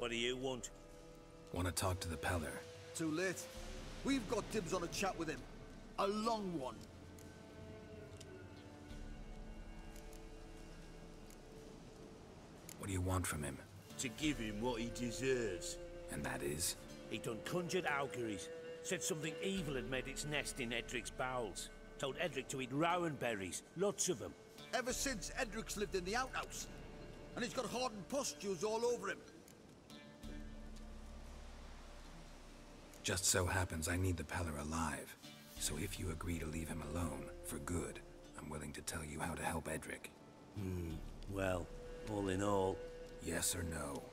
What do you want? Want to talk to the Peller. Too late. We've got dibs on a chat with him. A long one. What do you want from him? To give him what he deserves. And that is? He done conjured auguries. Said something evil had made its nest in Edric's bowels. Told Edric to eat rowan berries. Lots of them. Ever since Edric's lived in the outhouse. And he's got hardened pustules all over him. Just so happens I need the Peller alive. So if you agree to leave him alone, for good, I'm willing to tell you how to help Edric. Well, all in all... Yes or no?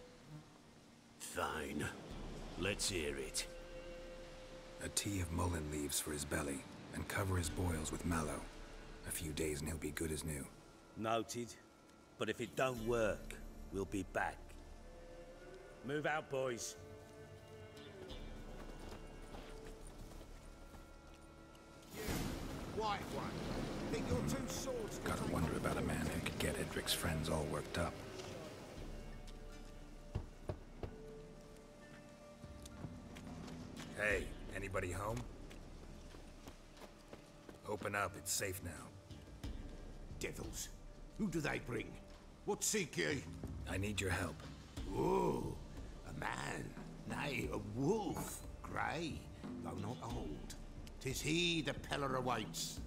Fine. Let's hear it. A tea of mullein leaves for his belly, and cover his boils with mallow. A few days and he'll be good as new. Noted. But if it don't work, we'll be back. Move out, boys. White one. Think your two swords... Gotta wonder about a man who could get Edric's friends all worked up. Hey, anybody home? Open up, it's safe now. Devils. Who do they bring? What seek ye? I need your help. Oh, a man. Nay, a wolf. Grey, though not old. 'Tis he the Peller awaits.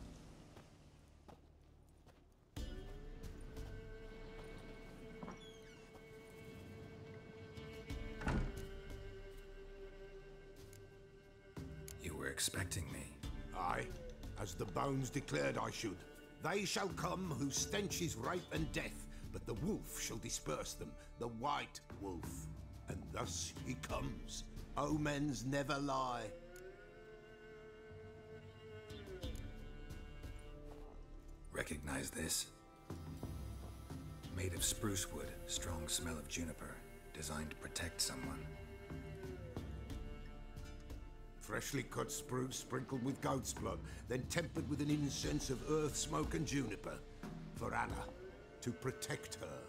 You were expecting me. Aye, as the bones declared I should. They shall come whose stench is rape and death, but the wolf shall disperse them, the white wolf. And thus he comes. Omens never lie. Recognize this? Made of spruce wood, strong smell of juniper, designed to protect someone. Freshly cut spruce sprinkled with goat's blood, then tempered with an incense of earth, smoke and juniper. For Anna, to protect her.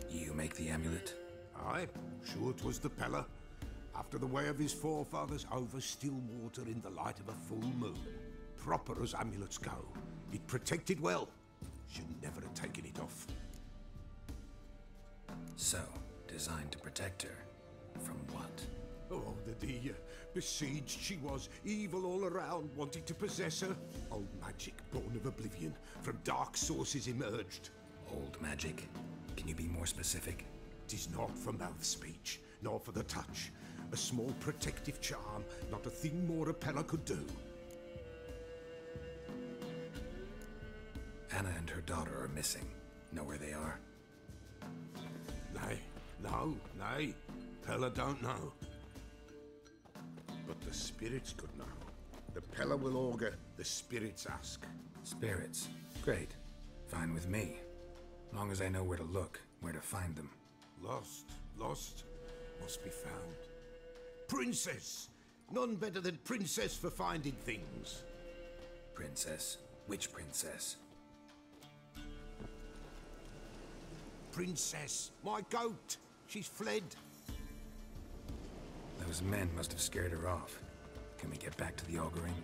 You make the amulet? Aye, sure 'twas the Peller. After the way of his forefathers, over still water in the light of a full moon. Proper as amulets go. It protected well. Should never have taken it off. So, designed to protect her. From what? Oh, the besieged she was, evil all around, wanting to possess her. Old magic, born of oblivion, from dark sources emerged. Old magic? Can you be more specific? 'Tis not for mouth speech, nor for the touch. A small protective charm, not a thing more a Peller could do. Anna and her daughter are missing. Know where they are? Nay, no, nay. Peller don't know. But the spirits could know. The Peller will augur, the spirits ask. Spirits? Great. Fine with me. Long as I know where to look, where to find them. Lost, must be found. Princess! None better than Princess for finding things. Princess? Which princess? Princess, my goat! She's fled. Those men must have scared her off. Can we get back to the auguring?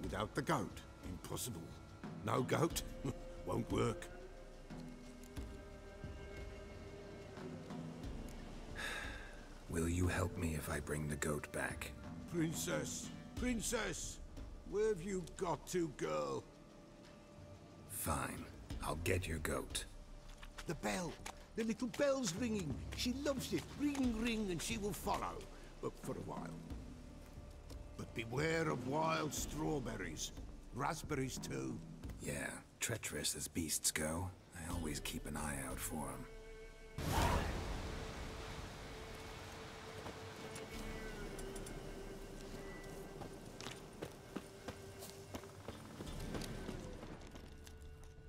Without the goat, impossible. No goat, won't work. Will you help me if I bring the goat back? Princess, princess! Where have you got to, girl? Fine. I'll get your goat. The bell! The little bell's ringing. She loves it. Ring, ring, and she will follow. But for a while. But beware of wild strawberries. Raspberries, too. Yeah, treacherous as beasts go. I always keep an eye out for them.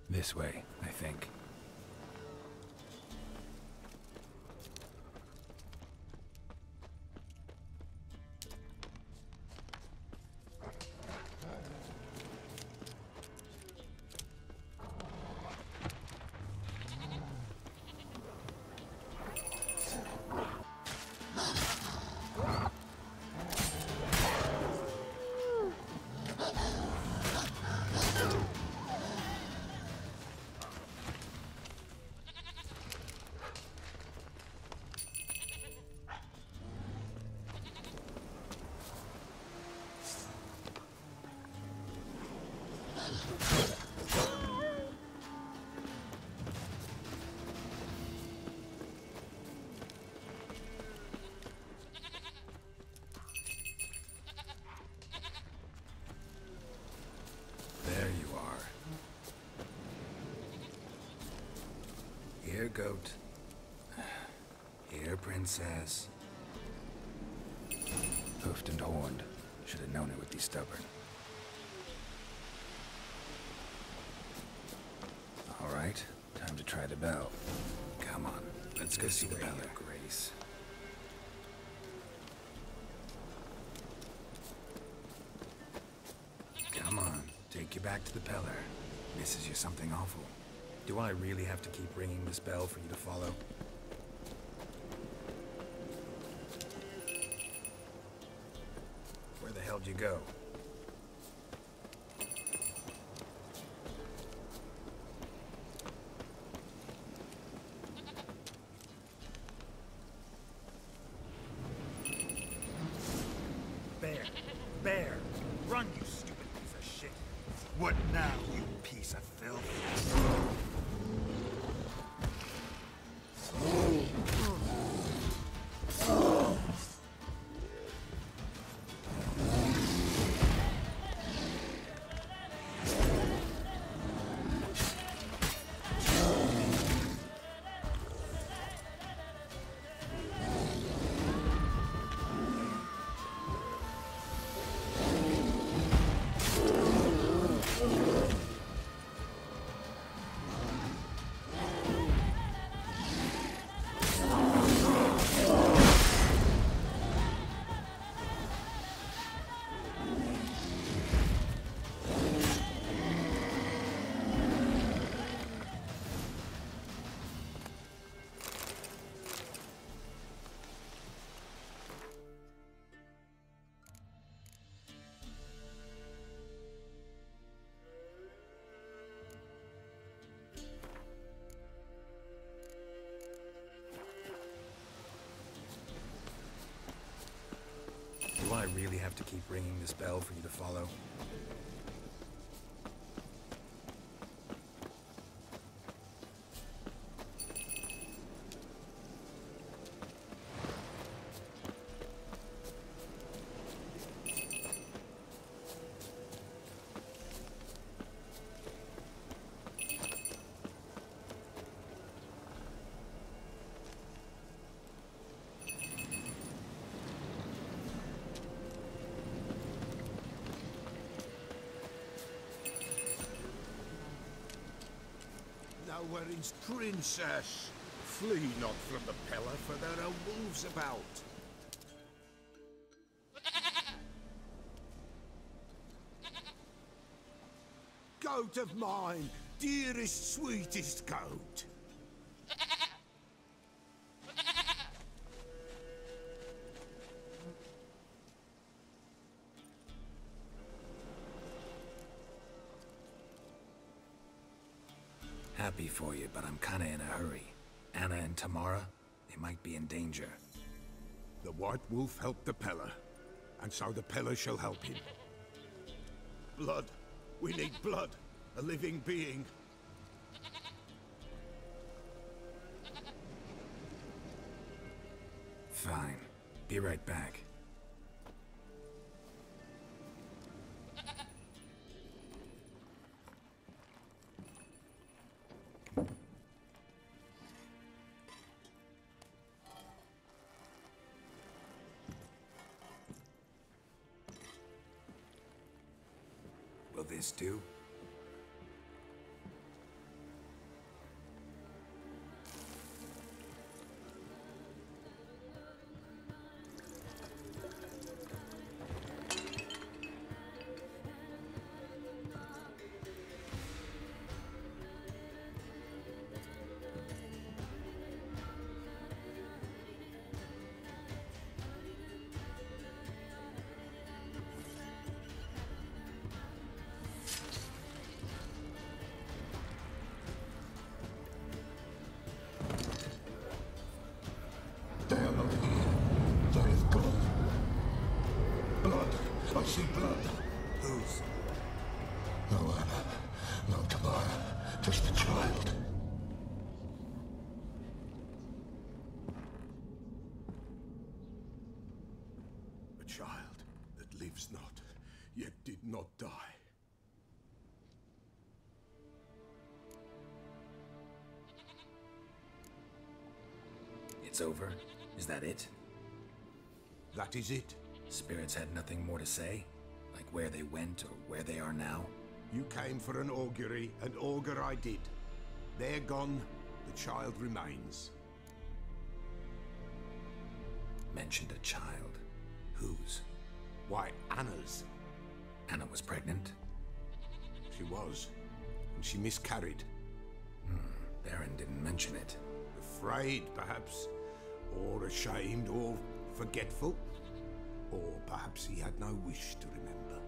This way, I think. goat. Here, princess. Hoofed and horned. Should have known it would be stubborn. All right, time to try the bell. Come on, let's go see the bell, Grace. Come on, take you back to the Peller. Misses you something awful. Do I really have to keep ringing this bell for you to follow? Where the hell did you go? Bear! Run, you stupid piece of shit! What now, you piece of filth? Do I really have to keep ringing this bell for you to follow? Where is Princess? Flee not from the Peller, for there are wolves about. Goat of mine, dearest, sweetest goat. Happy for you, but I'm kinda in a hurry. Anna and Tamara, they might be in danger. The White Wolf helped the Peller, and so the Peller shall help him. Blood. We need blood. A living being. Fine. Be right back. Will this do? I see blood. Whose? No Anna, no Tamara, just the child. A child that lives not, yet did not die. It's over? Is that it? That is it. Spirits had nothing more to say? Like where they went or where they are now? You came for an augury, and augur I did. They're gone, the child remains. Mentioned a child. Whose? Why, Anna's. Anna was pregnant? She was, and she miscarried. Baron didn't mention it. Afraid, perhaps, or ashamed, or forgetful. Or perhaps he had no wish to remember.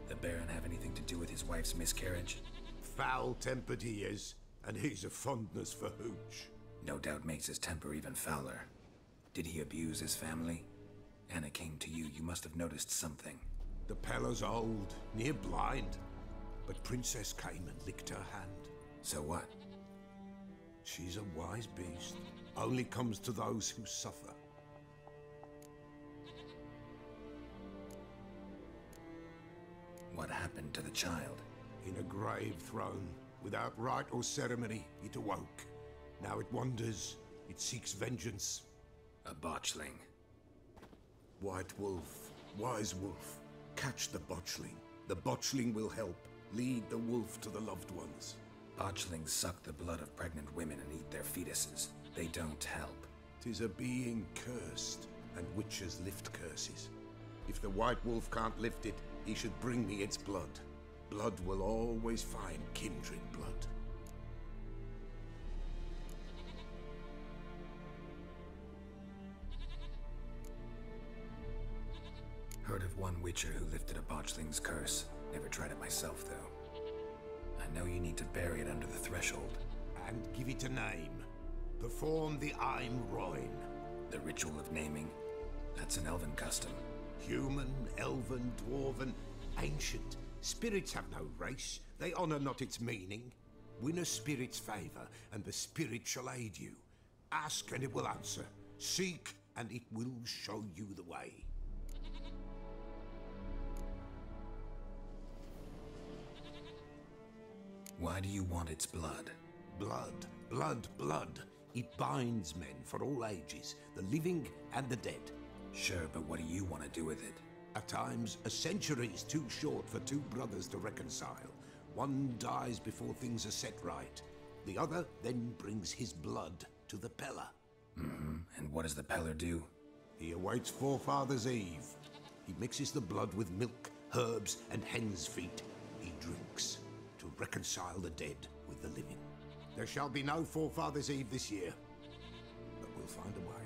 The Baron have anything to do with his wife's miscarriage? Foul-tempered he is, and he's a fondness for hooch. No doubt makes his temper even fouler. Did he abuse his family? Anna came to you, you must have noticed something. The Pella's old, near blind, but Princess came and licked her hand. So what? She's a wise beast, only comes to those who suffer. What happened to the child? In a grave thrown, without rite or ceremony, it awoke. Now it wanders, it seeks vengeance. A botchling. White wolf, wise wolf, catch the botchling. The botchling will help, lead the wolf to the loved ones. Botchlings suck the blood of pregnant women and eat their fetuses. They don't help. 'Tis a being cursed, and witches lift curses. If the white wolf can't lift it, he should bring me its blood. Blood will always find kindred blood. Heard of one witcher who lifted a botchling's curse. Never tried it myself, though. I know you need to bury it under the threshold. And give it a name. Perform the Aim Roin. The ritual of naming? That's an elven custom. Human, elven, dwarven, ancient. Spirits have no race. They honor not its meaning. Win a spirit's favor, and the spirit shall aid you. Ask, and it will answer. Seek, and it will show you the way. Why do you want its blood? Blood, blood, blood. It binds men for all ages, the living and the dead. Sure, but what do you want to do with it? At times, a century is too short for two brothers to reconcile. One dies before things are set right. The other then brings his blood to the Pella. And what does the Peller do? He awaits Forefathers' Eve. He mixes the blood with milk, herbs, and hen's feet. He drinks to reconcile the dead with the living. There shall be no Forefathers' Eve this year, but we'll find a way,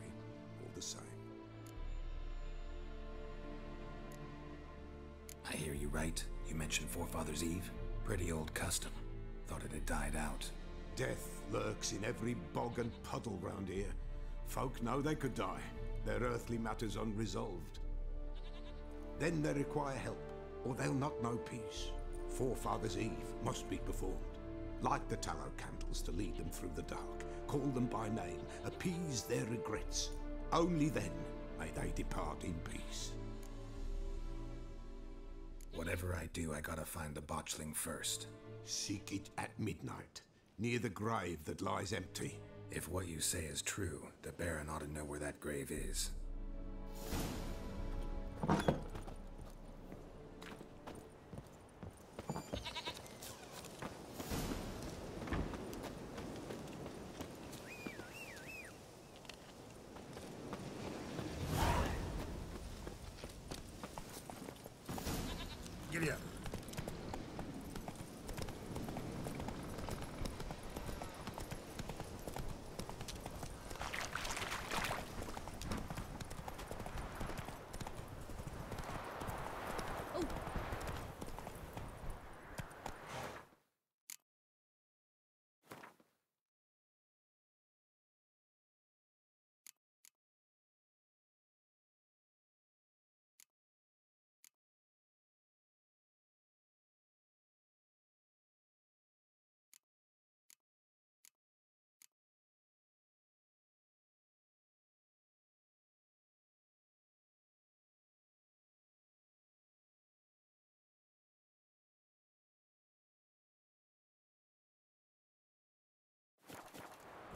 all the same. I hear you right. You mentioned Forefathers' Eve. Pretty old custom. Thought it had died out. Death lurks in every bog and puddle round here. Folk know they could die, their earthly matters unresolved. Then they require help, or they'll not know peace. Forefathers' Eve must be performed. Light the tallow candles to lead them through the dark. Call them by name, appease their regrets. Only then may they depart in peace. Whatever I do, I gotta find the botchling first. Seek it at midnight, near the grave that lies empty. If what you say is true, the Baron ought to know where that grave is. Giddy up.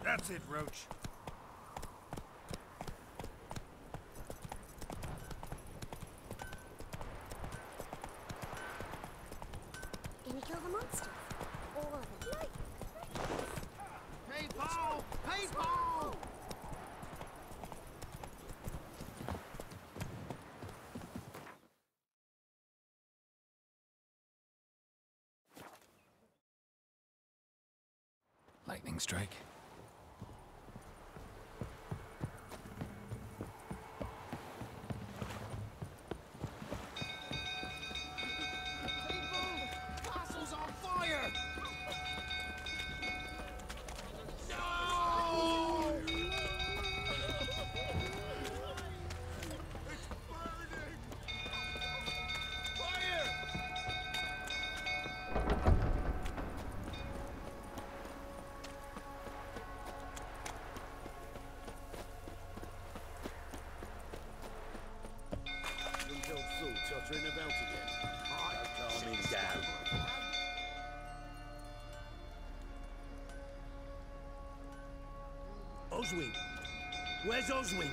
That's it, Roach. Gonna kill the monster. All of them. People! People! Lightning strike. Castle's on fire! Tottering about again. Calm him down. Oswin! Where's Oswin?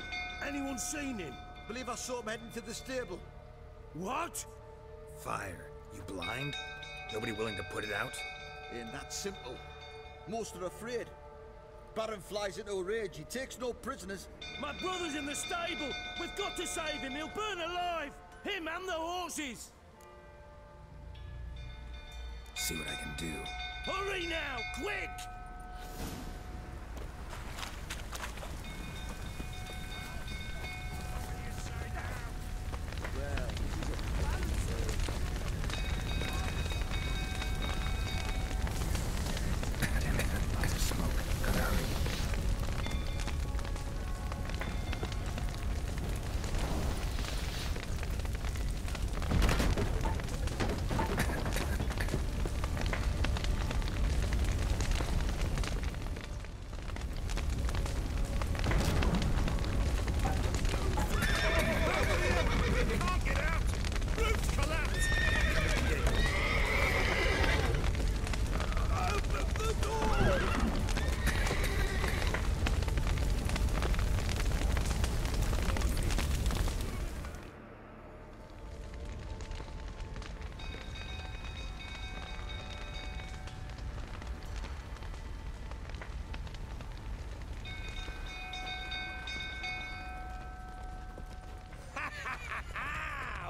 Anyone seen him? Believe I saw him heading to the stable. What? Fire. You blind? Nobody willing to put it out? Ain't that simple. Most are afraid. Baron flies into a rage. He takes no prisoners. My brother's in the stable! We've got to save him! He'll burn alive! Him and the horses! See what I can do. Hurry now! Quick! Smoke. Gotta hurry.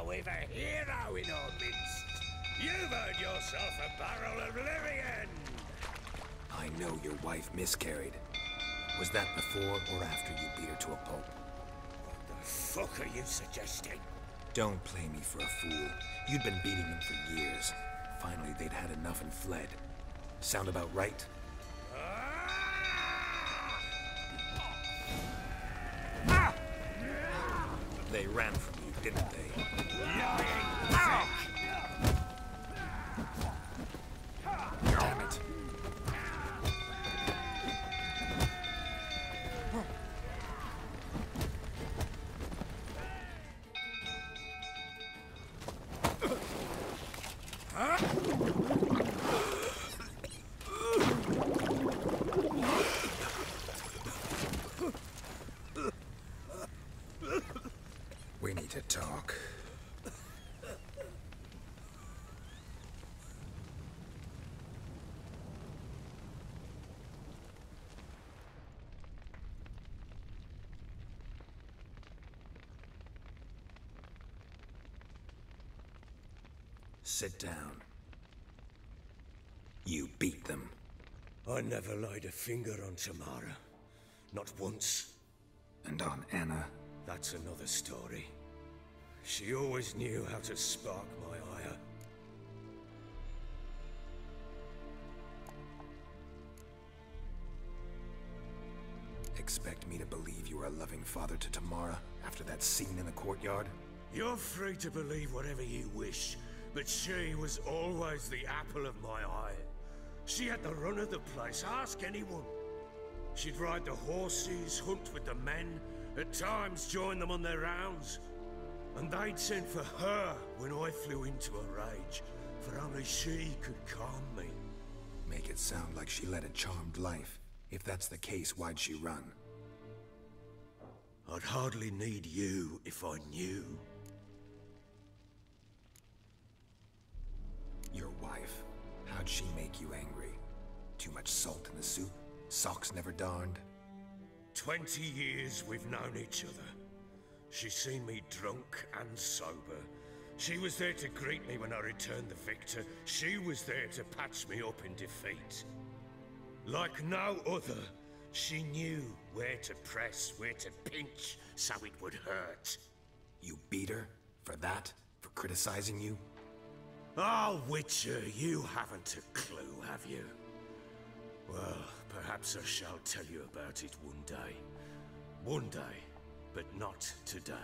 We've a hero in our midst. You've earned yourself a barrel of Lyrian. I know your wife miscarried. Was that before or after you beat her to a pulp? What the fuck are you suggesting? Don't play me for a fool. You'd been beating them for years. Finally, they'd had enough and fled. Sound about right? They ran from you, didn't they? Damn it. We need to talk. Sit down. You beat them. I never laid a finger on Tamara. Not once. And on Anna? That's another story. She always knew how to spark my ire. Expect me to believe you were a loving father to Tamara after that scene in the courtyard? You're free to believe whatever you wish, but she was always the apple of my eye. She had the run of the place, ask anyone. She'd ride the horses, hunt with the men, at times join them on their rounds. And they'd send for her when I flew into a rage, for only she could calm me. Make it sound like she led a charmed life. If that's the case, why'd she run? I'd hardly need you if I knew. Your wife. How'd she make you angry? Too much salt in the soup? Socks never darned? 20 years we've known each other. She's seen me drunk and sober. She was there to greet me when I returned the victor. She was there to patch me up in defeat. Like no other, she knew where to press, where to pinch, so it would hurt. You beat her? For that? For criticizing you? Oh, Witcher, you haven't a clue, have you? Well, perhaps I shall tell you about it one day. One day, but not today.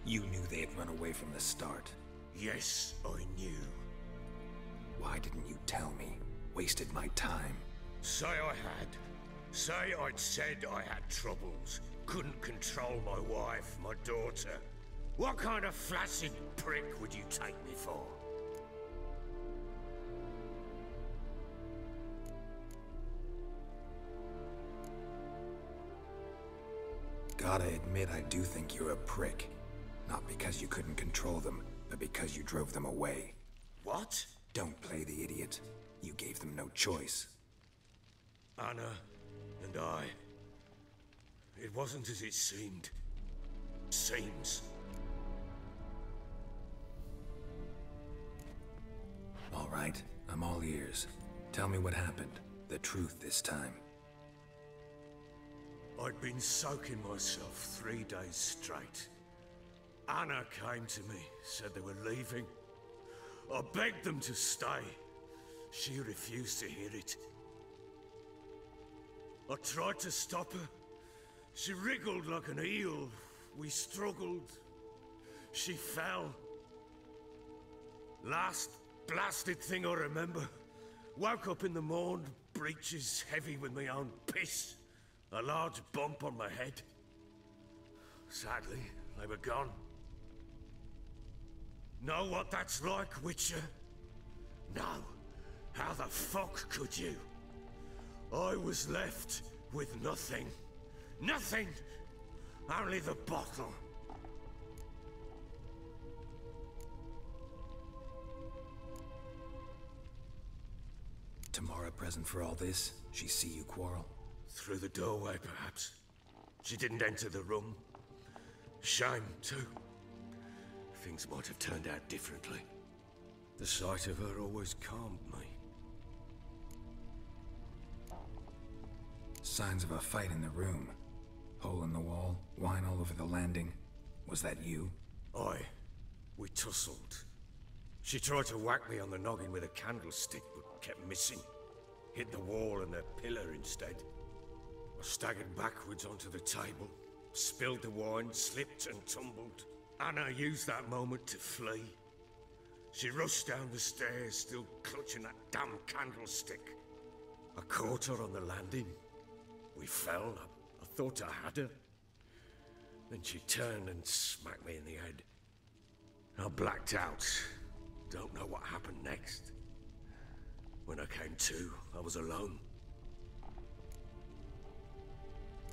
You knew they had run away from the start. Yes, I knew. Why didn't you tell me? Wasted my time. Say I had. Say I'd said I had troubles. Couldn't control my wife, my daughter. What kind of flaccid prick would you take me for? Gotta admit, I do think you're a prick. Not because you couldn't control them, but because you drove them away. What? Don't play the idiot. You gave them no choice. Anna and I... It wasn't as it seemed. Seems. All right, I'm all ears. Tell me what happened. The truth this time. I'd been soaking myself 3 days straight. Anna came to me, said they were leaving. I begged them to stay. She refused to hear it. I tried to stop her. She wriggled like an eel. We struggled. She fell. Last blasted thing I remember. Woke up in the morn, breeches heavy with my own piss. A large bump on my head. Sadly, they were gone. Know what that's like, Witcher? No. How the fuck could you? I was left with nothing. Nothing! Only the bottle. Tamara present for all this? She see you quarrel? Through the doorway, perhaps. She didn't enter the room. Shame, too. Things might have turned out differently. The sight of her always calmed me. Signs of a fight in the room. Hole in the wall, wine all over the landing. Was that you? We tussled. She tried to whack me on the noggin with a candlestick, but kept missing. Hit the wall and a pillar instead. I staggered backwards onto the table, spilled the wine, slipped and tumbled. Anna used that moment to flee. She rushed down the stairs, still clutching that damn candlestick. I caught her on the landing. We fell. I thought I had her. Then she turned and smacked me in the head. I blacked out. Don't know what happened next. When I came to, I was alone.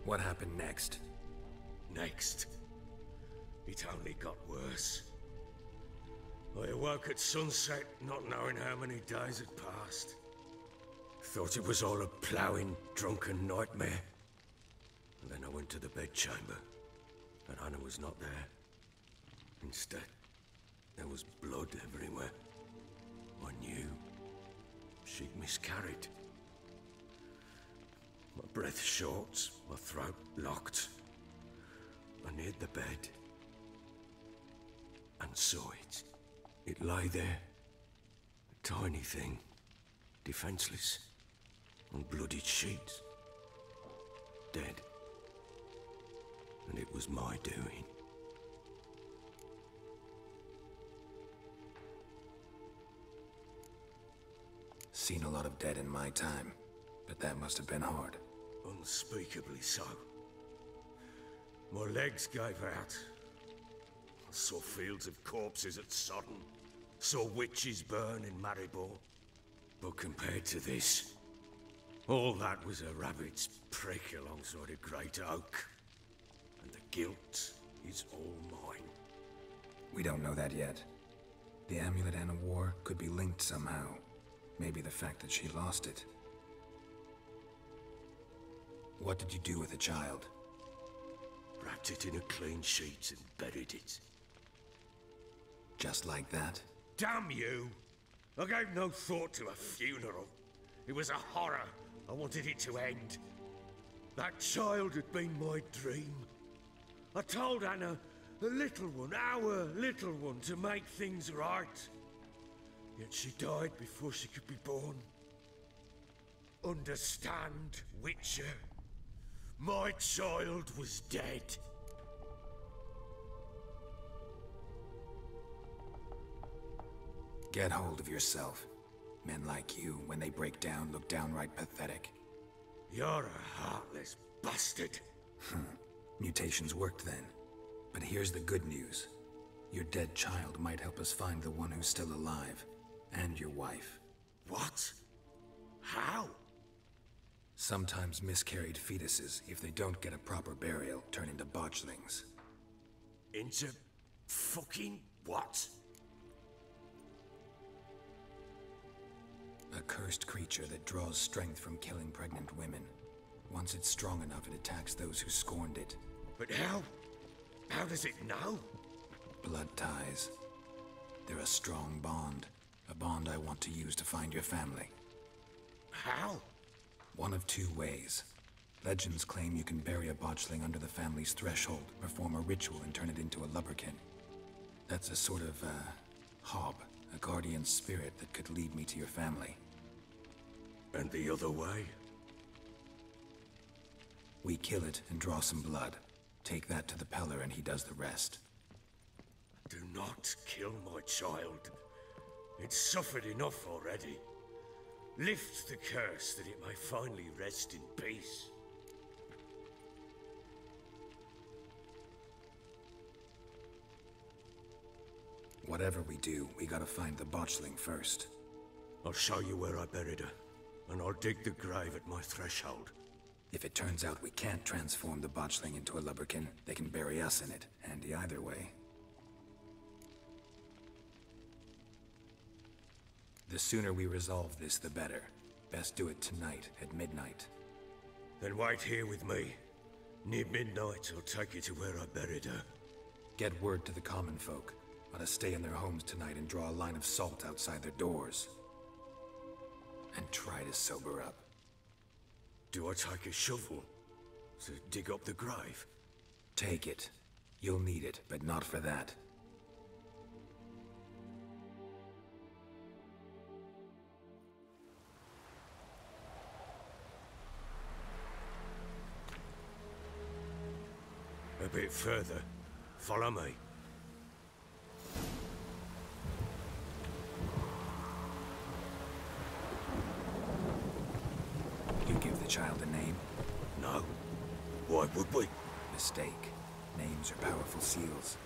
What happened next? Next? It only got worse. I awoke at sunset, not knowing how many days had passed. Thought it was all a ploughing, drunken nightmare. And then I went to the bedchamber, and Anna was not there. Instead, there was blood everywhere. I knew she'd miscarried. My breath short, my throat locked. I neared the bed and saw it. It lay there, a tiny thing, defenseless, on bloodied sheets, dead. And it was my doing. Seen a lot of dead in my time, but that must have been hard. Unspeakably so. My legs gave out. I saw fields of corpses at Sodden. Saw witches burn in Maribor. But compared to this, all that was a rabbit's prick alongside a great oak. And the guilt is all mine. We don't know that yet. The amulet and a war could be linked somehow. Maybe the fact that she lost it. What did you do with the child? Wrapped it in a clean sheet and buried it. Just like that? Damn you! I gave no thought to a funeral. It was a horror. I wanted it to end. That child had been my dream. I told Anna, the little one, our little one, to make things right. Yet she died before she could be born. Understand, Witcher? My child was dead. Get hold of yourself. Men like you, when they break down, look downright pathetic. You're a heartless bastard. Mutations worked then. But here's the good news. Your dead child might help us find the one who's still alive. And your wife. What? How? Sometimes miscarried fetuses, if they don't get a proper burial, turn into botchlings. Into fucking what? A cursed creature that draws strength from killing pregnant women. Once it's strong enough, it attacks those who scorned it. But how? How does it know? Blood ties. They're a strong bond. A bond I want to use to find your family. How? One of two ways. Legends claim you can bury a botchling under the family's threshold, perform a ritual and turn it into a lubberkin. That's a sort of, hob, a guardian spirit that could lead me to your family. And the other way? We kill it and draw some blood. Take that to the Peller and he does the rest. Do not kill my child. It's suffered enough already. Lift the curse that it may finally rest in peace. Whatever we do, we gotta find the botchling first. I'll show you where I buried her, and I'll dig the grave at my threshold. If it turns out we can't transform the botchling into a lubberkin, they can bury us in it. Handy either way. The sooner we resolve this, the better. Best do it tonight, at midnight. Then wait here with me. Near midnight, I'll take you to where I buried her. Get word to the common folk. Let us stay in their homes tonight and draw a line of salt outside their doors. And try to sober up. Do I take a shovel to dig up the grave? Take it. You'll need it, but not for that. A bit further. Follow me. You give the child a name? No. Why would we? Mistake. Names are powerful seals.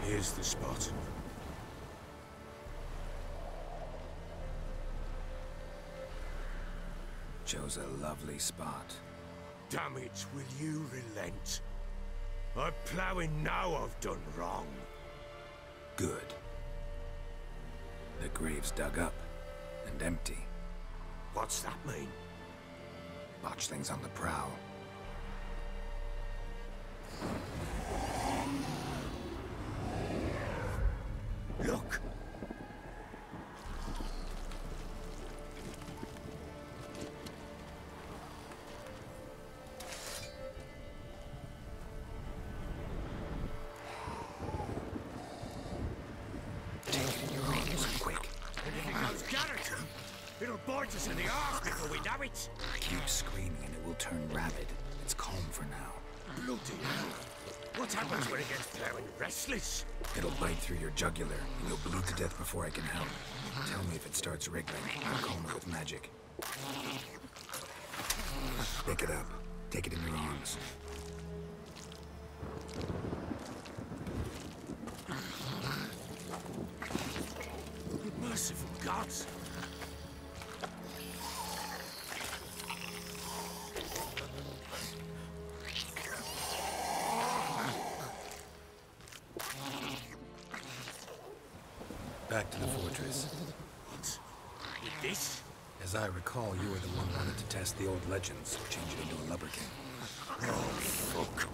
Here's the spot. Chose a lovely spot. Damn it, will you relent? I'm ploughing now I've done wrong. Good. The grave's dug up and empty. What's that mean? Botchling's on the prowl. Look! It'll bite us in the arse before we know it. Keep screaming and it will turn rabid. It's calm for now. Bloody hell. What happens when it gets plowing restless? It'll bite through your jugular and you'll bleed to death before I can help. Tell me if it starts wriggling. I'll calm it with magic. Pick it up. Take it in your arms. Merciful gods! Back to the fortress. What? With this? As I recall, you were the one who wanted to test the old legends, change it into a lubberkin. Oh, fuck.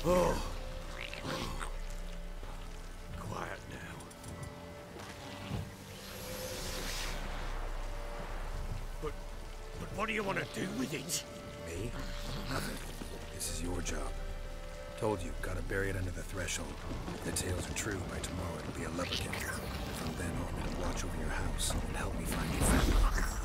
Oh. Quiet now. But what do you want to do with it? Me? Nothing. This is your job. Told you, gotta bury it under the threshold. If the tales are true, by tomorrow it'll be a lubberkin. From then on, it'll watch over your house and help me find your family.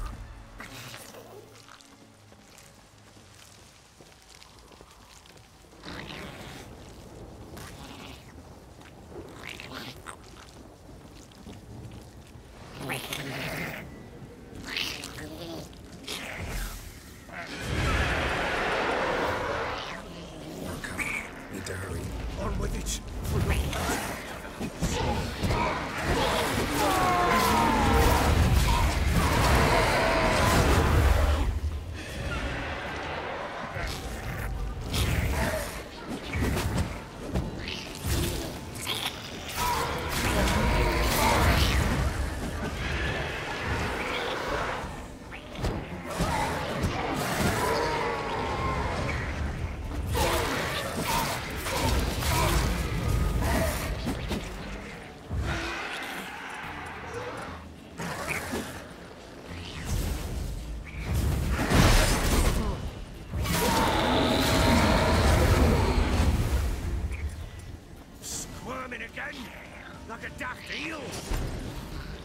Like a daft eel.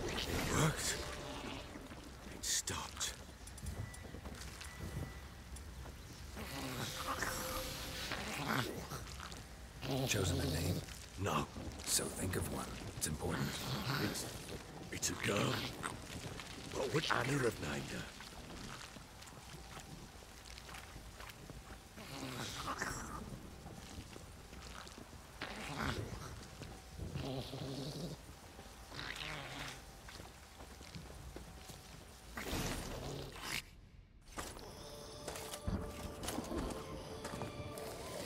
It worked. It stopped. Chosen a name? No. So think of one. It's important. It's a girl. What would Anna have named her?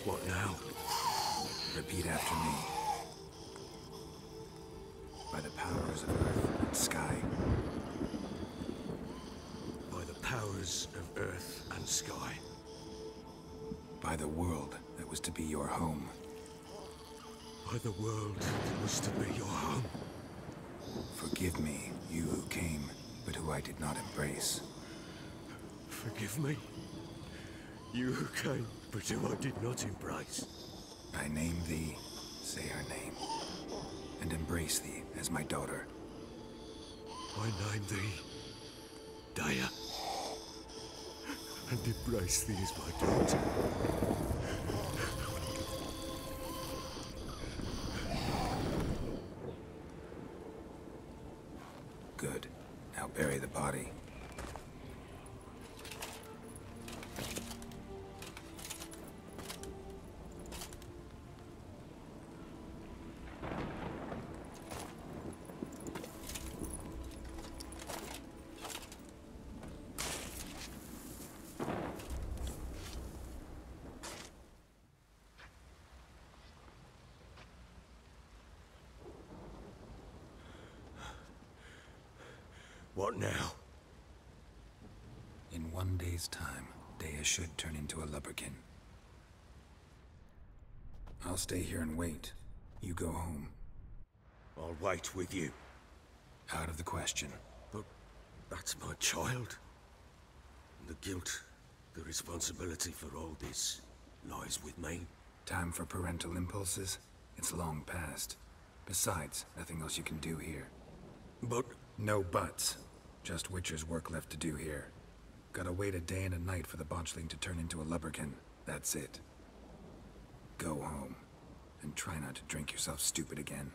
What now? Repeat after me. By the powers of earth and sky. By the powers of earth and sky. By the world that was to be your home. By the world that was to be your home. Forgive me, you who came, but who I did not embrace. Forgive me. You who came, but who I did not embrace. I name thee, say her name, and embrace thee as my daughter. I name thee Daya. And embrace thee as my daughter. Good. Now bury the body. What now? In 1 day's time, Daya should turn into a lubberkin. I'll stay here and wait. You go home. I'll wait with you. Out of the question. But that's my child. The guilt, the responsibility for all this lies with me. Time for parental impulses? It's long past. Besides, nothing else you can do here. But... No buts. Just Witcher's work left to do here. Gotta wait a day and a night for the botchling to turn into a lubberkin. That's it. Go home. And try not to drink yourself stupid again.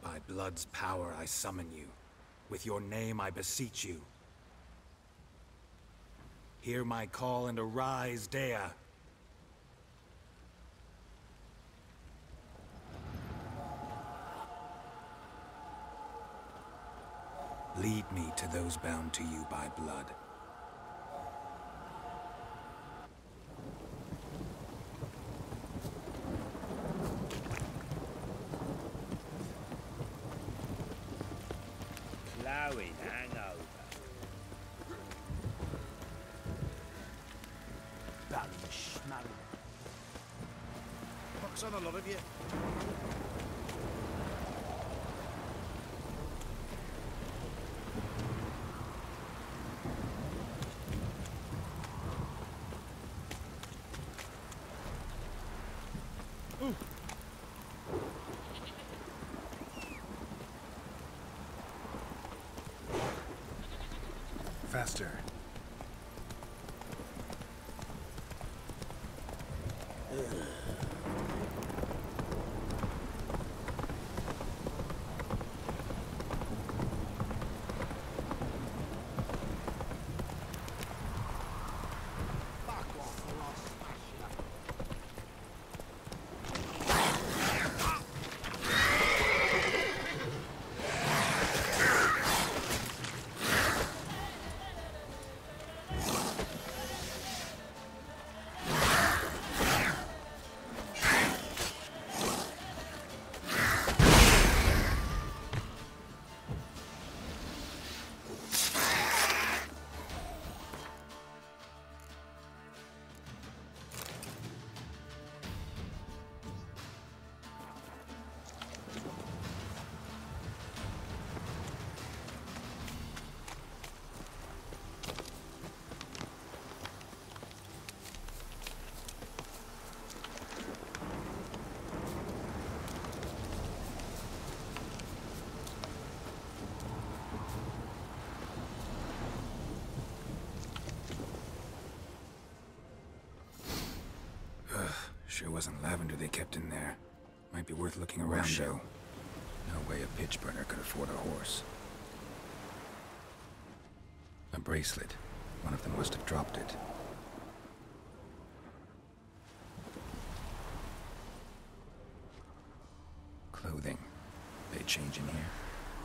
By blood's power I summon you. With your name I beseech you. Hear my call and arise, Daya. Lead me to those bound to you by blood. Plowing hangover. Bally Pox on a lot of you. Faster. Sure wasn't lavender they kept in there. Might be worth looking around, though. No way a pitch burner could afford a horse. A bracelet. One of them must have dropped it. Clothing. They change in here?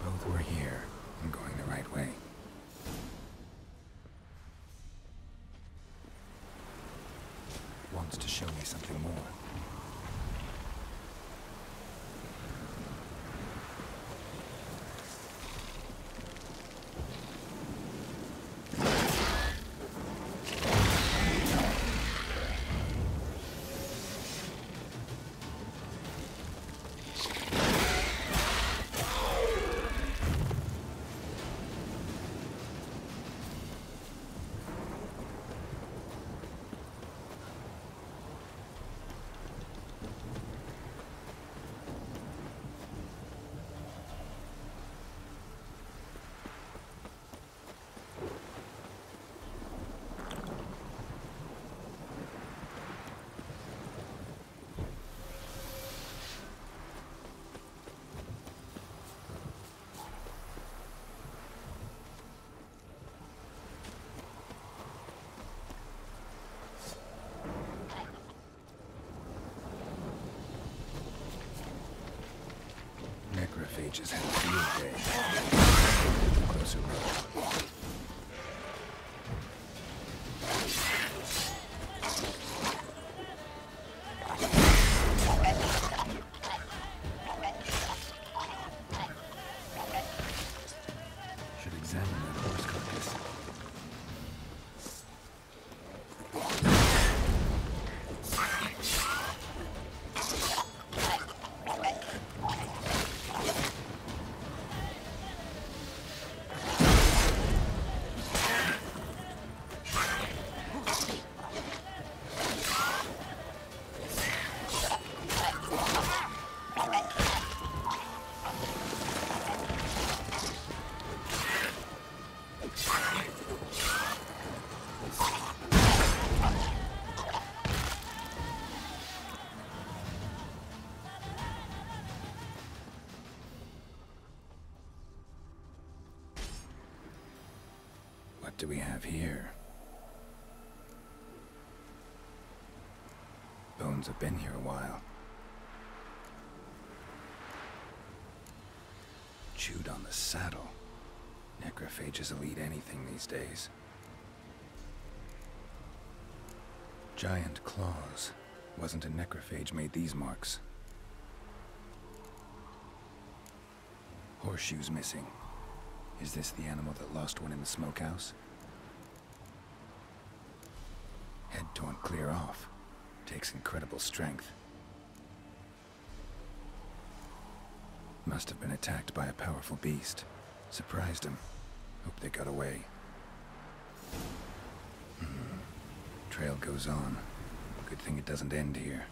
Both were here. I'm going the right way. Wants to show me something more. Macrophages had a field day. Closer look. Should examine that horse carcass. What do we have here? Bones have been here a while. Chewed on the saddle. Necrophages will eat anything these days. Giant claws. Wasn't a necrophage made these marks. Horseshoes missing. Is this the animal that lost one in the smokehouse? Head torn clear off. Takes incredible strength. Must have been attacked by a powerful beast. Surprised him. Hope they got away. Trail goes on. Good thing it doesn't end here.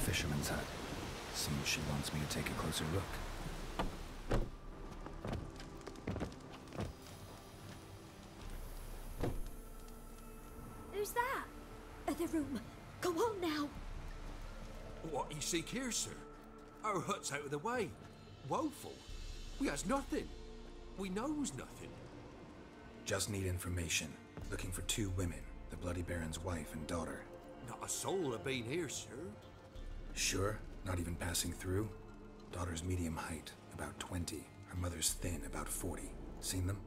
Fisherman's hut. Seems she wants me to take a closer look. Who's that? Other room. Go on now. What you seek here, sir? Our hut's out of the way. Woeful. We has nothing. We knows nothing. Just need information. Looking for two women. The Bloody Baron's wife and daughter. Not a soul have been here, sir. Sure? Not even passing through? Daughter's medium height, about 20. Her mother's thin, about 40. Seen them?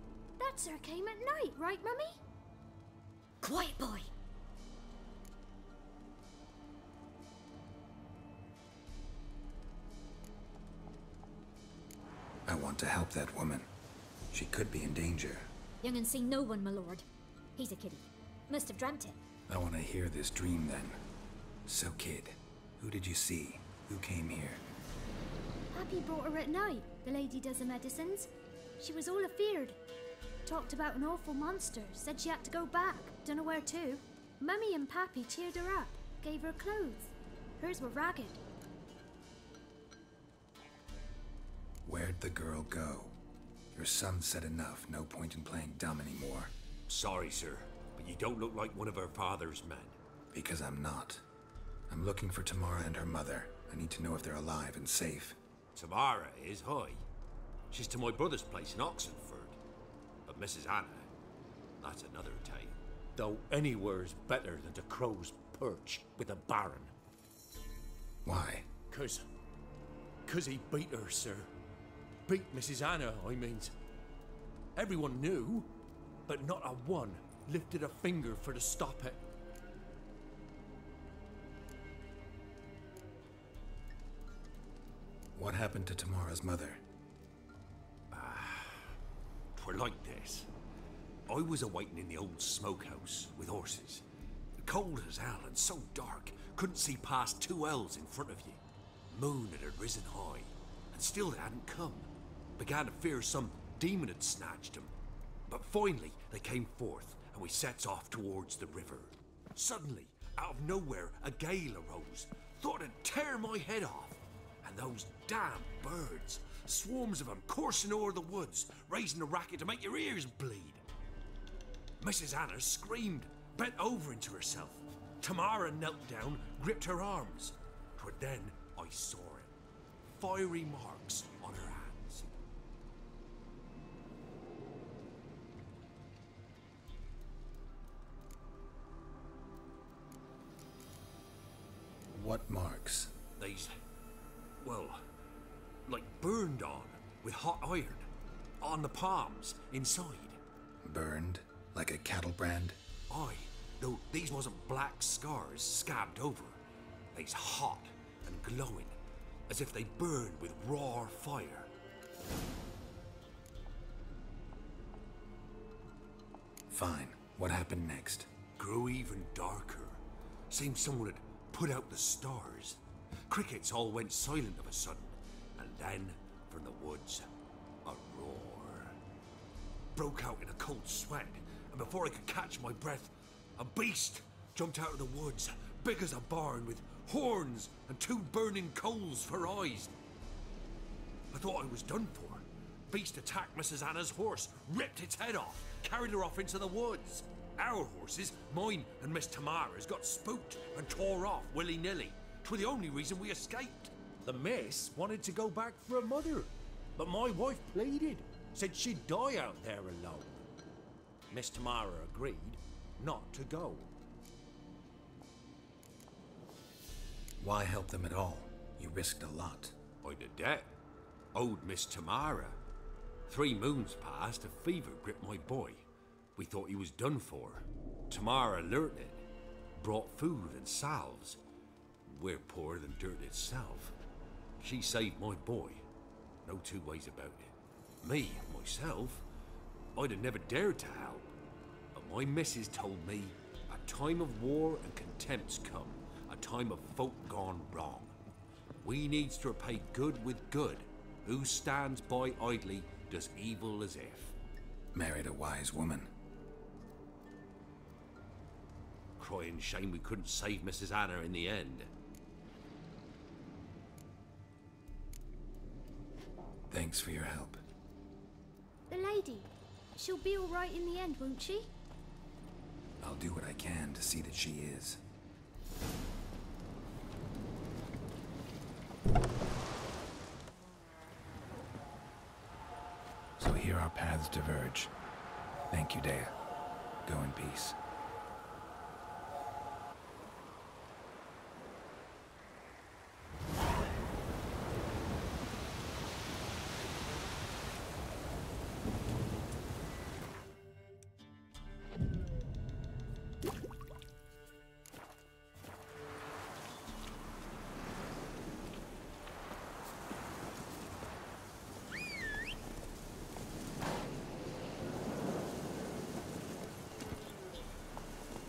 That's her came at night, right, Mummy? Quiet, boy. I want to help that woman. She could be in danger. Young and see no one, my lord. He's a kiddie. Must have dreamt it. I want to hear this dream then. So, kid, who did you see? Who came here? Pappy brought her at night. The lady does the medicines. She was all afeared. Talked about an awful monster. Said she had to go back. Dunno where to. Mummy and Pappy cheered her up. Gave her clothes. Hers were ragged. Where'd the girl go? Your son said enough. No point in playing dumb anymore. Sorry, sir, but you don't look like one of her father's men. Because I'm not. I'm looking for Tamara and her mother. I need to know if they're alive and safe. Tamara is, hi. She's to my brother's place in Oxenford. But Mrs. Anna, that's another tale. Though anywhere's better than to Crow's Perch with a baron. Why? Cause he beat her, sir. Beat Mrs. Anna, I means. Everyone knew, but not a one lifted a finger for to stop it. What happened to Tamara's mother? Twere like this. I was awaiting in the old smokehouse with horses. Cold as hell and so dark, couldn't see past 2 L's in front of you. Moon had risen high, and still it hadn't come. Began to fear some demon had snatched him. But finally, they came forth, and we sets off towards the river. Suddenly, out of nowhere, a gale arose. Thought it'd tear my head off. And those damn birds, swarms of them coursing o'er the woods, raising a racket to make your ears bleed. Mrs. Anna screamed, bent over into herself. Tamara knelt down, gripped her arms. But then I saw it. Fiery marks on her hands. What marks? These, well, like burned on with hot iron. On the palms, inside. Burned? Like a cattle brand? Aye, though these wasn't black scars scabbed over. They's hot and glowing, as if they burned with raw fire. Fine. What happened next? Grew even darker. Seemed someone had put out the stars. Crickets all went silent of a sudden, and then, from the woods, a roar. Broke out in a cold sweat, and before I could catch my breath, a beast jumped out of the woods, big as a barn, with horns and 2 burning coals for eyes. I thought I was done for. Beast attacked Mrs. Anna's horse, ripped its head off, carried her off into the woods. Our horses, mine and Miss Tamara's, got spooked and tore off willy-nilly. 'Twere the only reason we escaped. The miss wanted to go back for her mother, but my wife pleaded, said she'd die out there alone. Miss Tamara agreed not to go. Why help them at all? You risked a lot. I'd a debt. Owed Miss Tamara. 3 moons passed, a fever gripped my boy. We thought he was done for. Tamara learnt it. Brought food and salves. We're poorer than dirt itself. She saved my boy. No 2 ways about it. Me, myself, I'd have never dared to help. But my missus told me a time of war and contempt's come. A time of folk gone wrong. We needs to repay good with good. Who stands by idly does evil as if. Married a wise woman. Crying shame we couldn't save Mrs. Anna in the end. Thanks for your help. The lady, she'll be all right in the end, won't she? I'll do what I can to see that she is. So here our paths diverge. Thank you, Dea. Go in peace.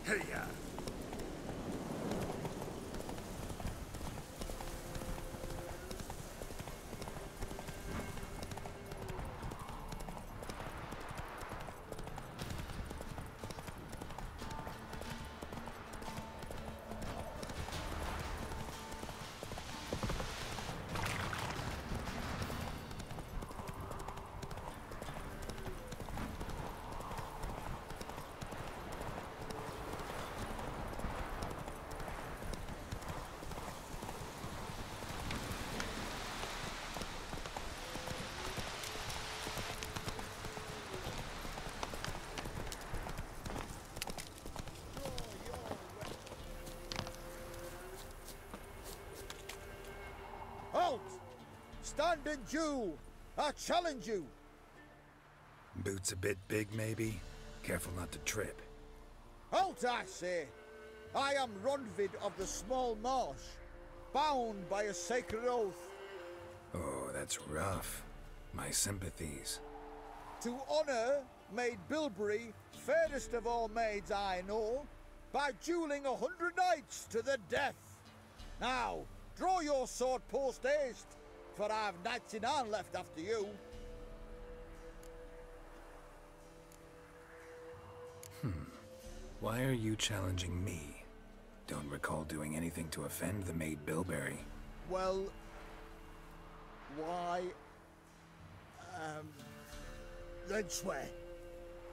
Hey-ya! Halt! Stand and Jew! I challenge you! Boots a bit big, maybe? Careful not to trip. Halt, I say! I am Ronvid of the Small Marsh, bound by a sacred oath. Oh, that's rough. My sympathies. To honour Maid Bilberry, fairest of all maids I know, by dueling 100 knights to the death. Now, draw your sword post haste, for I've 99 left after you. Why are you challenging me? Don't recall doing anything to offend the maid Bilberry. Well, why? Then swear.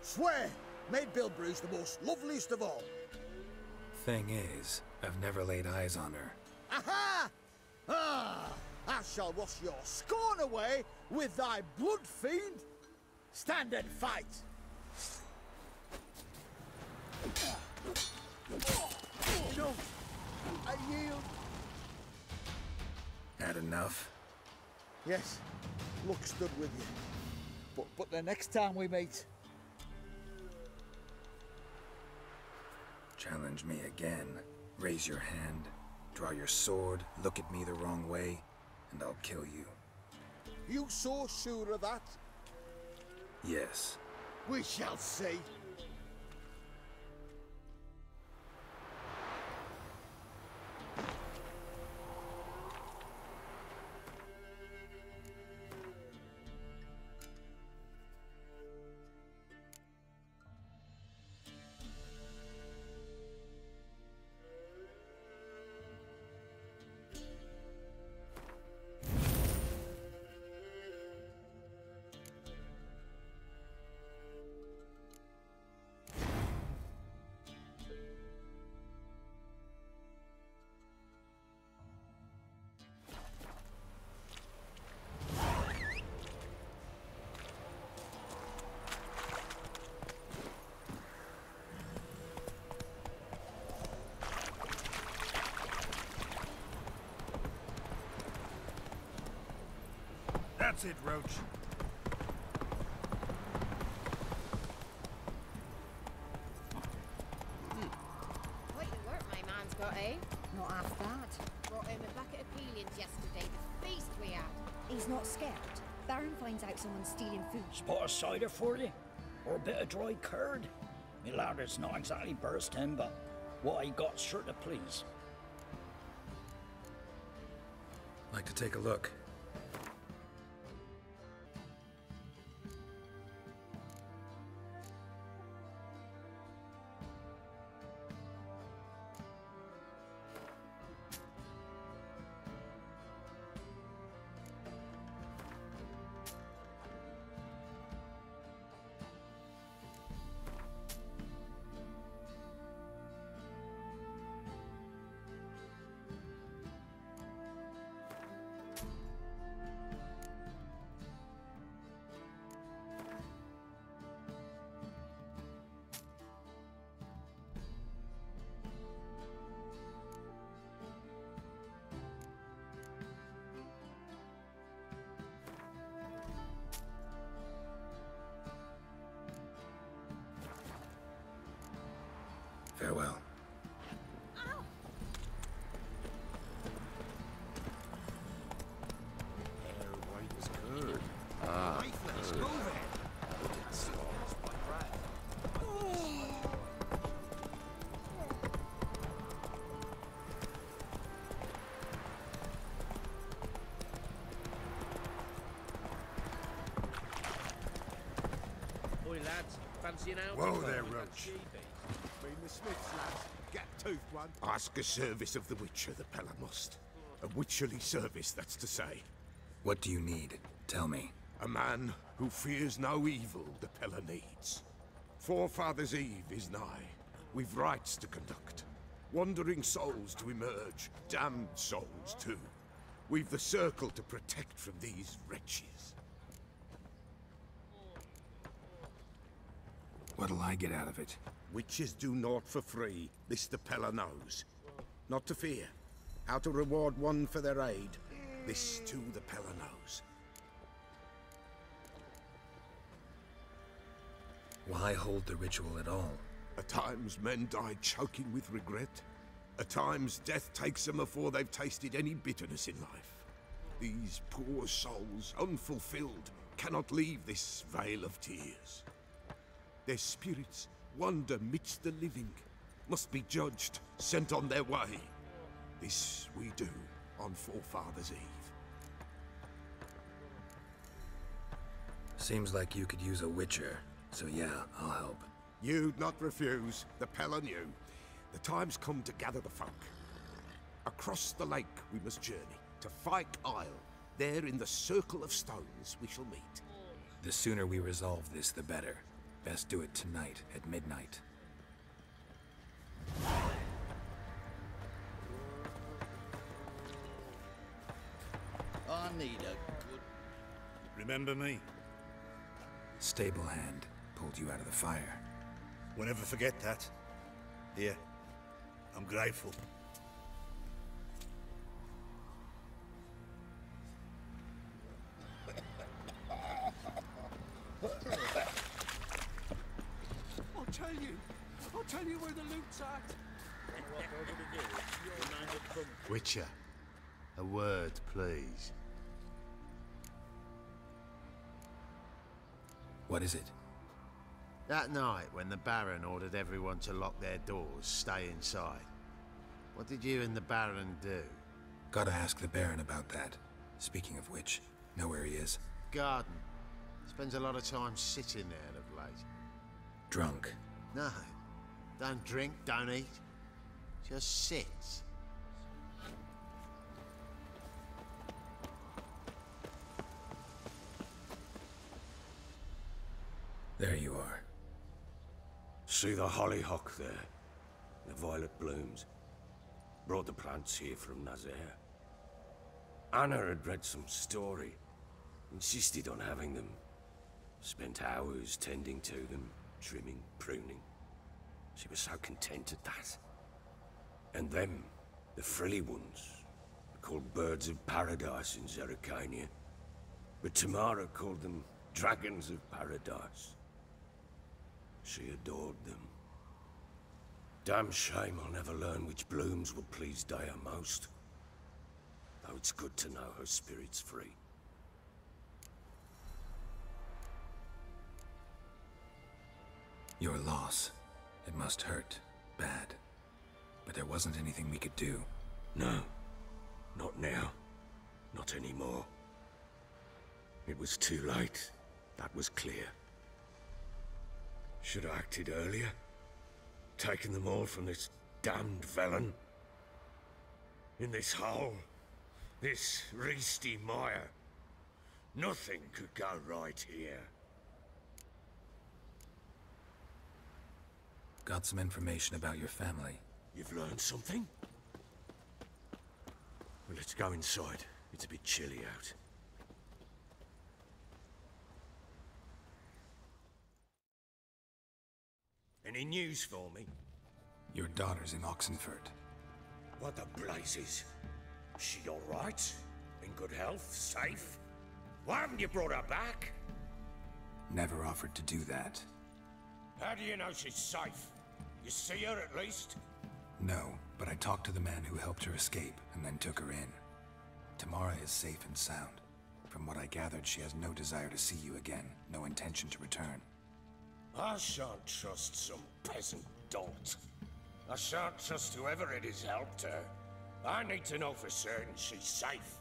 Swear! Maid Bilberry's the most loveliest of all. Thing is, I've never laid eyes on her. Aha! Ah! I shall wash your scorn away with thy blood, fiend! Stand and fight! No! I yield! Had enough? Yes, luck stood with you. But the next time we meet... Challenge me again. Raise your hand, draw your sword, look at me the wrong way, and I'll kill you. You so sure of that? Yes. We shall see. That's it, Roach. Quite the work my man's got, eh? Not half that. Brought him a bucket of peelings yesterday, the feast we had. He's not scared. Baron finds out someone's stealing food. Spot a cider for you? Or a bit of dry curd? Me lad, it's not exactly bursting, but what I got's sure to please. Like to take a look. Farewell. Oi, lads, fancy an out? Whoa there, Roach. Been the Smiths, lads. Gap-toothed one. Ask a service of the Witcher, the Pella must. A witcherly service, that's to say. What do you need? Tell me. A man who fears no evil the Pella needs. Forefathers' Eve is nigh. We've rites to conduct. Wandering souls to emerge. Damned souls, too. We've the circle to protect from these wretches. What'll I get out of it? Witches do naught for free, this the Pella knows. Not to fear. How to reward one for their aid, this too the Pella knows. Why hold the ritual at all? At times men die choking with regret. At times death takes them before they've tasted any bitterness in life. These poor souls, unfulfilled, cannot leave this vale of tears. Their spirits wander midst the living, must be judged, sent on their way. This we do on Forefathers' Eve. Seems like you could use a witcher, so yeah, I'll help. You'd not refuse, the Pell and you. The time's come to gather the folk. Across the lake we must journey, to Fyke Isle. There in the circle of stones we shall meet. The sooner we resolve this, the better. Best do it tonight at midnight. I need a good... Remember me? Stable hand pulled you out of the fire. Won't ever forget that. Here, I'm grateful. I'll tell you where the loot's at. Witcher, a word, please. What is it? That night when the Baron ordered everyone to lock their doors, stay inside. What did you and the Baron do? Gotta ask the Baron about that. Speaking of which, know where he is? Garden. Spends a lot of time sitting there of late. Drunk. No. Don't drink, don't eat. Just sits. There you are. See the hollyhock there? The violet blooms. Brought the plants here from Nazaire. Anna had read some story. Insisted on having them. Spent hours tending to them, trimming, pruning. She was so content at that. And them, the frilly ones, called birds of paradise in Zerrikania. But Tamara called them dragons of paradise. She adored them. Damn shame I'll never learn which blooms would please Dea most. Though it's good to know her spirit's free. Your loss. It must hurt. Bad. But there wasn't anything we could do. No. Not now. Not anymore. It was too late. That was clear. Should have acted earlier. Taken them all from this damned felon. In this hole. This reesty mire. Nothing could go right here. Got some information about your family. You've learned something? Well, let's go inside. It's a bit chilly out. Any news for me? Your daughter's in Oxenford. What the blazes? She all right? In good health? Safe? Why haven't you brought her back? Never offered to do that. How do you know she's safe? You see her at least? No, but I talked to the man who helped her escape and then took her in. Tamara is safe and sound. From what I gathered, she has no desire to see you again, no intention to return. I shan't trust some peasant dolt. I shan't trust whoever it is helped her. I need to know for certain she's safe.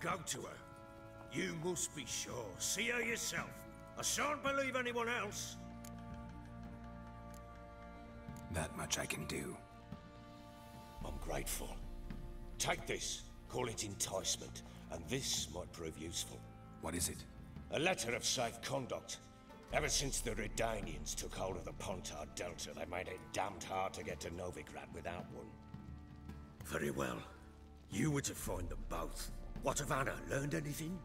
Go to her. You must be sure. See her yourself. I shan't believe anyone else. That much I can do. I'm grateful. Take this. Call it enticement. And this might prove useful. What is it? A letter of safe conduct. Ever since the Redanians took hold of the Pontar Delta, they made it damned hard to get to Novigrad without one. Very well. You were to find them both. What of Anna? Learned anything?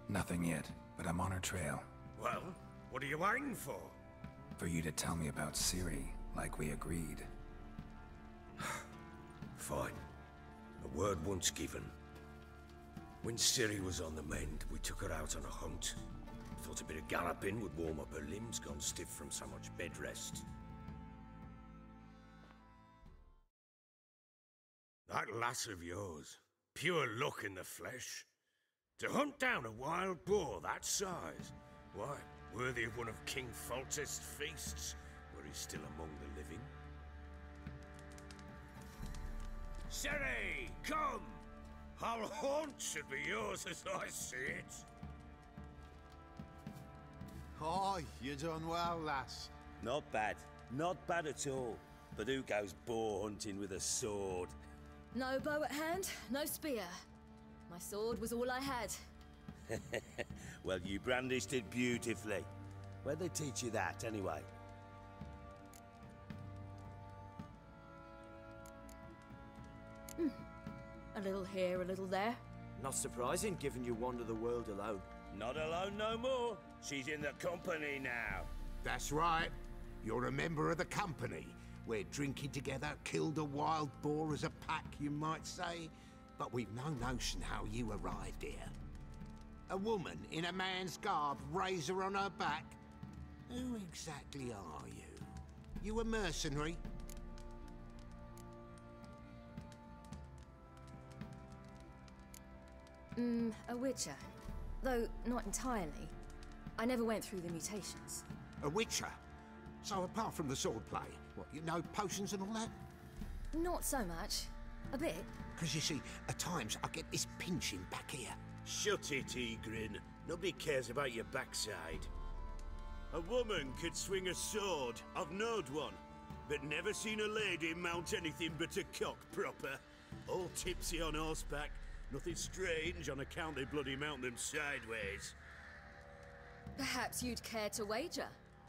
Nothing yet, but I'm on her trail. Well, what are you waiting for? For you to tell me about Ciri, like we agreed. Fine. A word once given. When Ciri was on the mend, we took her out on a hunt. Thought a bit of galloping would warm up her limbs, gone stiff from so much bed rest. That lass of yours, pure luck in the flesh. To hunt down a wild boar that size, why, worthy of one of King Foltest's feasts, were he still among the living. Cere, come! Our haunt should be yours as I see it. Aye, you done well, lass. Not bad. Not bad at all. But who goes boar hunting with a sword? No bow at hand, no spear. My sword was all I had. Well, you brandished it beautifully. Where'd they teach you that, anyway? A little here, a little there. Not surprising, given you wander the world alone. Not alone no more. She's in the company now. That's right. You're a member of the company. We're drinking together, killed a wild boar as a pack, you might say. But we've no notion how you arrived here. A woman in a man's garb, razor on her back. Who exactly are you? You a mercenary? A witcher. Though not entirely. I never went through the mutations. A witcher? So apart from the swordplay, what, you know potions and all that? Not so much. A bit. Because you see, at times I get this pinching back here. Shut it, Egrin. Nobody cares about your backside. A woman could swing a sword. I've knowed one. But never seen a lady mount anything but a cock proper. All tipsy on horseback. Nothing strange on account they bloody mount them sideways. Perhaps you'd care to wager?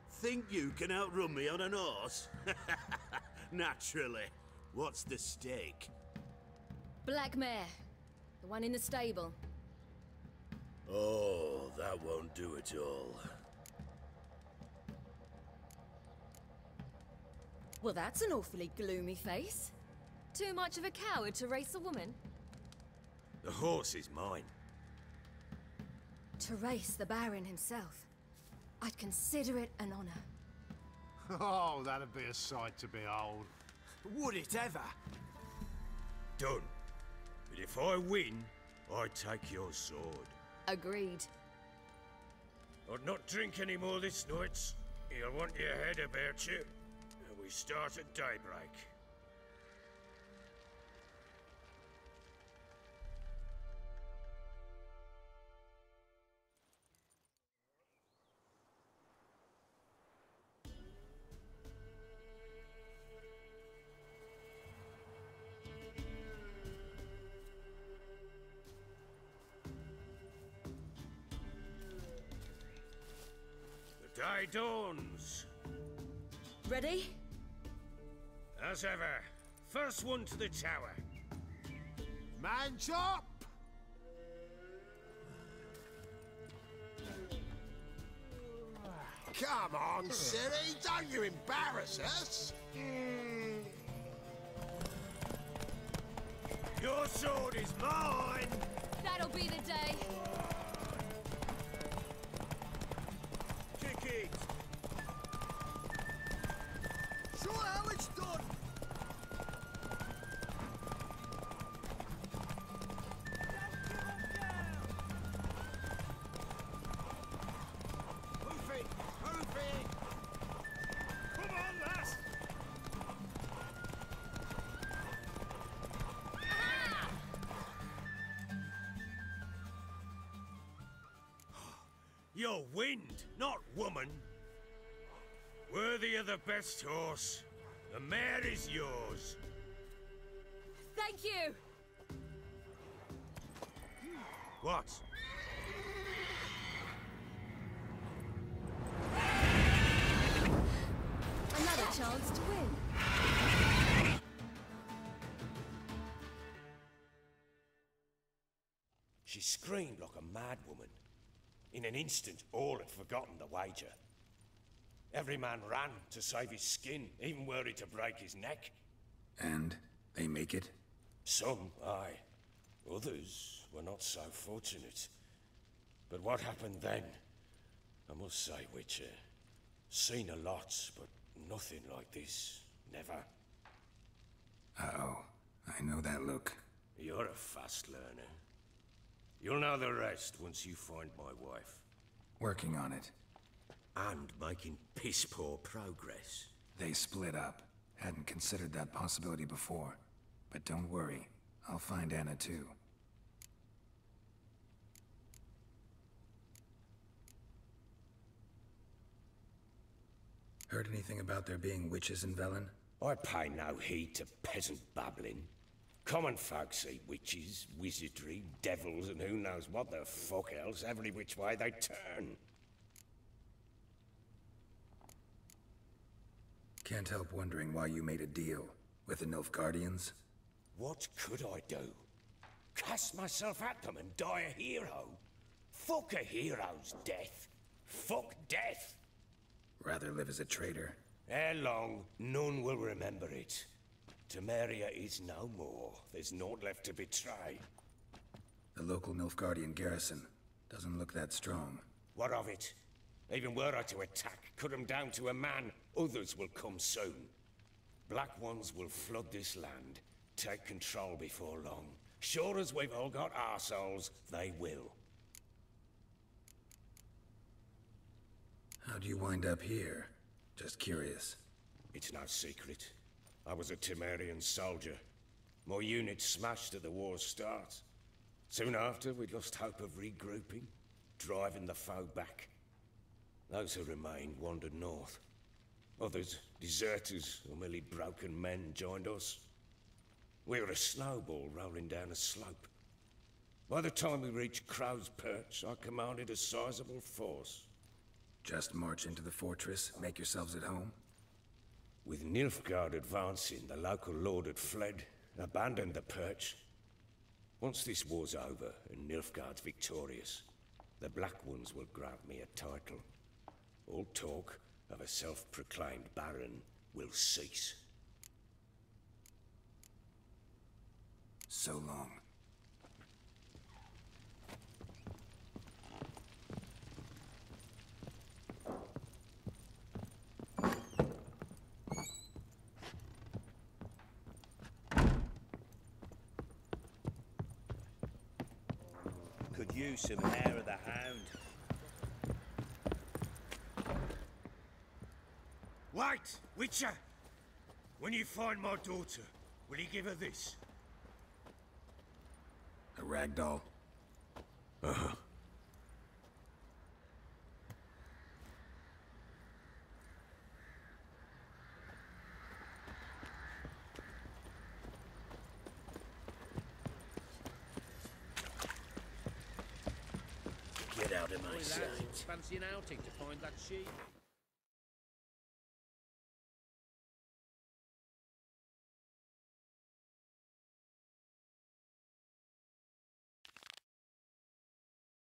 Think you can outrun me on an horse? Naturally. What's the stake? Black mare. The one in the stable. Oh, that won't do it all. Well, that's an awfully gloomy face. Too much of a coward to race a woman? The horse is mine. To race the Baron himself. I'd consider it an honor. Oh, that'd be a sight to behold. Would it ever? Done. But if I win, I take your sword. Agreed. I'd not drink any more this night. You'll want your head about you. We start at daybreak. The day dawns. Ready? As ever, first one to the tower. Man chop! Come on, silly, don't you embarrass us! Your sword is mine! That'll be the day. Kick it! Show how it's done! Move it! Move it! Come on, lass! You're wind, not woman. Worthy of the best horse. The mare is yours. Thank you! What? Another chance to win. She screamed like a mad woman. In an instant, all had forgotten the wager. Every man ran to save his skin, even were he to break his neck. And they make it? Some, aye. Others were not so fortunate. But what happened then? I must say, Witcher, seen a lot, but nothing like this. Never. Uh-oh. I know that look. You're a fast learner. You'll know the rest once you find my wife. Working on it. And making piss-poor progress. They split up. Hadn't considered that possibility before. But don't worry, I'll find Anna too. Heard anything about there being witches in Velen? I pay no heed to peasant babbling. Common folk see witches, wizardry, devils, and who knows what the fuck else every which way they turn. Can't help wondering why you made a deal with the Nilfgaardians. What could I do? Cast myself at them and die a hero? Fuck a hero's death. Fuck death. Rather live as a traitor. Ere long, none will remember it. Temeria is no more. There's naught left to betray. The local Nilfgaardian garrison doesn't look that strong. What of it? Even were I to attack, cut them down to a man, others will come soon. Black Ones will flood this land, take control before long. Sure as we've all got arseholes, they will. How'd you wind up here? Just curious. It's no secret. I was a Temerian soldier. My unit smashed at the war's start. Soon after, we lost hope of regrouping, driving the foe back. Those who remained wandered north. Others, deserters or merely broken men, joined us. We were a snowball rolling down a slope. By the time we reached Crow's Perch, I commanded a sizable force. Just march into the fortress, make yourselves at home? With Nilfgaard advancing, the local lord had fled, abandoned the Perch. Once this war's over and Nilfgaard's victorious, the Black Ones will grant me a title. All talk of a self-proclaimed baron will cease. So long. Could use some hair of the hound. Wait, Witcher! When you find my daughter, will you give her this? A ragdoll? Uh-huh. Get out of my sight. Fancy an outing to find that sheep?